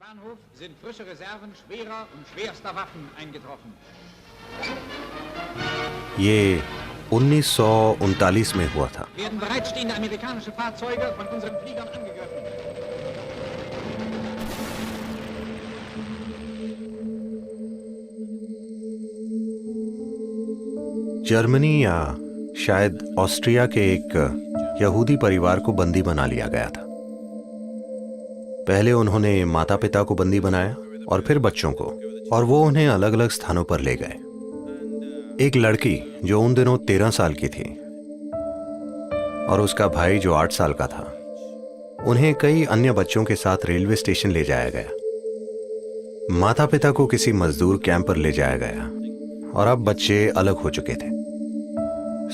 Bahnhof sind frische Reserven schwerer und schwerster Waffen eingetroffen. ये 1939 में हुआ था। Werden bereitstehende amerikanische Fahrzeuge von unseren Fliegern angegriffen. Germany या शायद ऑस्ट्रिया के एक यहूदी परिवार को बंदी बना लिया गया था। पहले उन्होंने माता पिता को बंदी बनाया और फिर बच्चों को, और वो उन्हें अलग अलग स्थानों पर ले गए। एक लड़की जो उन दिनों 13 साल की थी और उसका भाई जो 8 साल का था, उन्हें कई अन्य बच्चों के साथ रेलवे स्टेशन ले जाया गया। माता पिता को किसी मजदूर कैंप पर ले जाया गया और अब बच्चे अलग हो चुके थे।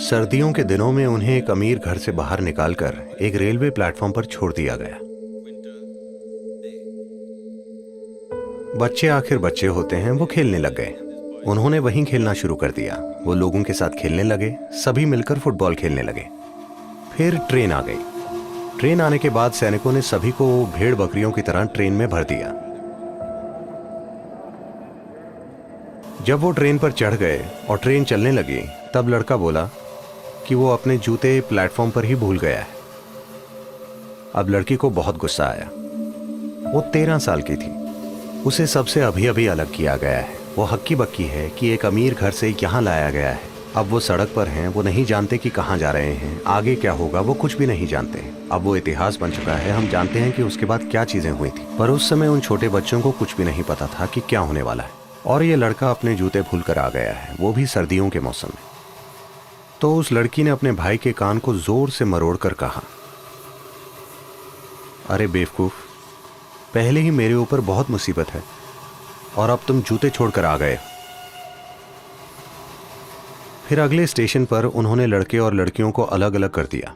सर्दियों के दिनों में उन्हें एक अमीर घर से बाहर निकालकर एक रेलवे प्लेटफॉर्म पर छोड़ दिया गया। बच्चे आखिर बच्चे होते हैं, वो खेलने लग गए। उन्होंने वहीं खेलना शुरू कर दिया। वो लोगों के साथ खेलने लगे, सभी मिलकर फुटबॉल खेलने लगे। फिर ट्रेन आ गई। ट्रेन आने के बाद सैनिकों ने सभी को भेड़ बकरियों की तरह ट्रेन में भर दिया। जब वो ट्रेन पर चढ़ गए और ट्रेन चलने लगी, तब लड़का बोला कि वो अपने जूते प्लेटफॉर्म पर ही भूल गया है। अब लड़की को बहुत गुस्सा आया। वो 13 साल की थी। उसे सबसे अभी अभी अलग किया गया है। वो हक्की बक्की है कि एक अमीर घर से यहाँ लाया गया है। अब वो सड़क पर हैं, वो नहीं जानते कि कहाँ जा रहे हैं, आगे क्या होगा, वो कुछ भी नहीं जानते। अब वो इतिहास बन चुका है। हम जानते हैं कि उसके बाद क्या चीजें हुई थी, पर उस समय उन छोटे बच्चों को कुछ भी नहीं पता था कि क्या होने वाला है। और ये लड़का अपने जूते भूल कर आ गया है, वो भी सर्दियों के मौसम में। तो उस लड़की ने अपने भाई के कान को जोर से मरोड़ कर कहा, अरे बेवकूफ, पहले ही मेरे ऊपर बहुत मुसीबत है और अब तुम जूते छोड़कर आ गए। फिर अगले स्टेशन पर उन्होंने लड़के और लड़कियों को अलग अलग कर दिया।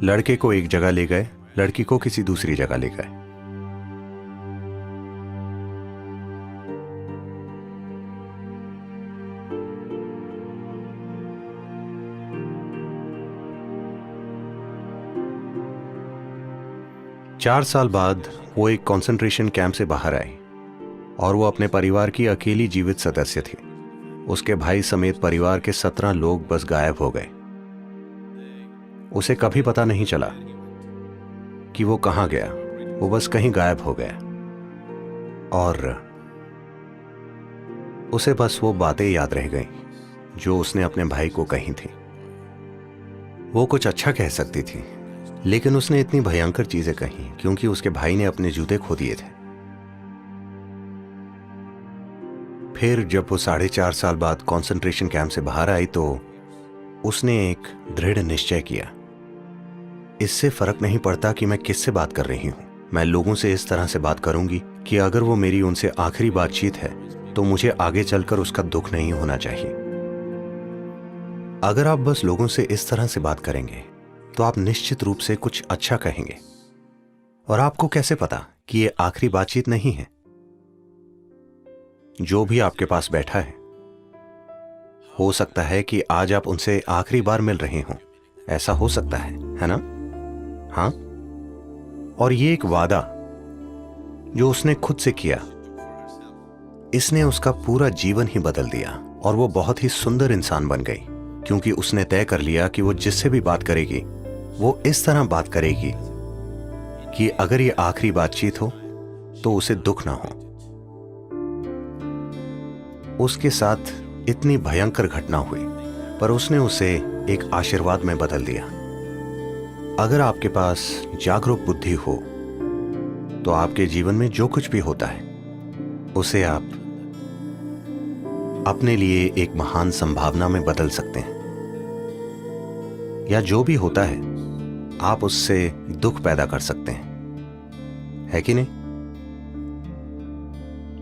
लड़के को एक जगह ले गए, लड़की को किसी दूसरी जगह ले गए। चार साल बाद वो एक कंसंट्रेशन कैंप से बाहर आई और वो अपने परिवार की अकेली जीवित सदस्य थी। उसके भाई समेत परिवार के 17 लोग बस गायब हो गए। उसे कभी पता नहीं चला कि वो कहां गया। वो बस कहीं गायब हो गया और उसे बस वो बातें याद रह गईं जो उसने अपने भाई को कही थी। वो कुछ अच्छा कह सकती थी, लेकिन उसने इतनी भयंकर चीजें कही क्योंकि उसके भाई ने अपने जूते खो दिए थे। फिर जब वो 4.5 साल बाद कंसंट्रेशन कैंप से बाहर आई तो उसने एक दृढ़ निश्चय किया, इससे फर्क नहीं पड़ता कि मैं किससे बात कर रही हूं, मैं लोगों से इस तरह से बात करूंगी कि अगर वो मेरी उनसे आखिरी बातचीत है तो मुझे आगे चलकर उसका दुख नहीं होना चाहिए। अगर आप बस लोगों से इस तरह से बात करेंगे तो आप निश्चित रूप से कुछ अच्छा कहेंगे। और आपको कैसे पता कि ये आखिरी बातचीत नहीं है? जो भी आपके पास बैठा है, हो सकता है कि आज आप उनसे आखिरी बार मिल रहे हों। ऐसा हो सकता है ना? हाँ। और ये एक वादा जो उसने खुद से किया, इसने उसका पूरा जीवन ही बदल दिया और वो बहुत ही सुंदर इंसान बन गई, क्योंकि उसने तय कर लिया कि वो जिससे भी बात करेगी वो इस तरह बात करेगी कि अगर ये आखिरी बातचीत हो तो उसे दुख ना हो। उसके साथ इतनी भयंकर घटना हुई, पर उसने उसे एक आशीर्वाद में बदल दिया। अगर आपके पास जागरूक बुद्धि हो तो आपके जीवन में जो कुछ भी होता है उसे आप अपने लिए एक महान संभावना में बदल सकते हैं, या जो भी होता है आप उससे दुख पैदा कर सकते हैं, है कि नहीं?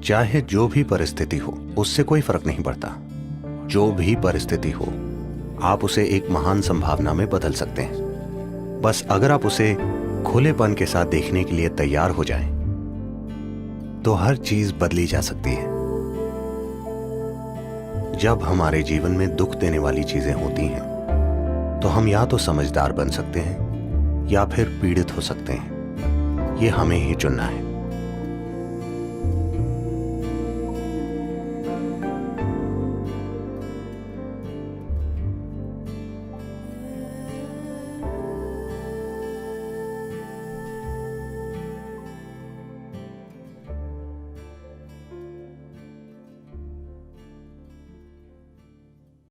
चाहे जो भी परिस्थिति हो, उससे कोई फर्क नहीं पड़ता। जो भी परिस्थिति हो, आप उसे एक महान संभावना में बदल सकते हैं। बस अगर आप उसे खुलेपन के साथ देखने के लिए तैयार हो जाएं, तो हर चीज बदली जा सकती है। जब हमारे जीवन में दुख देने वाली चीजें होती हैं, तो हम या तो समझदार बन सकते हैं या फिर पीड़ित हो सकते हैं। ये हमें ही चुनना है।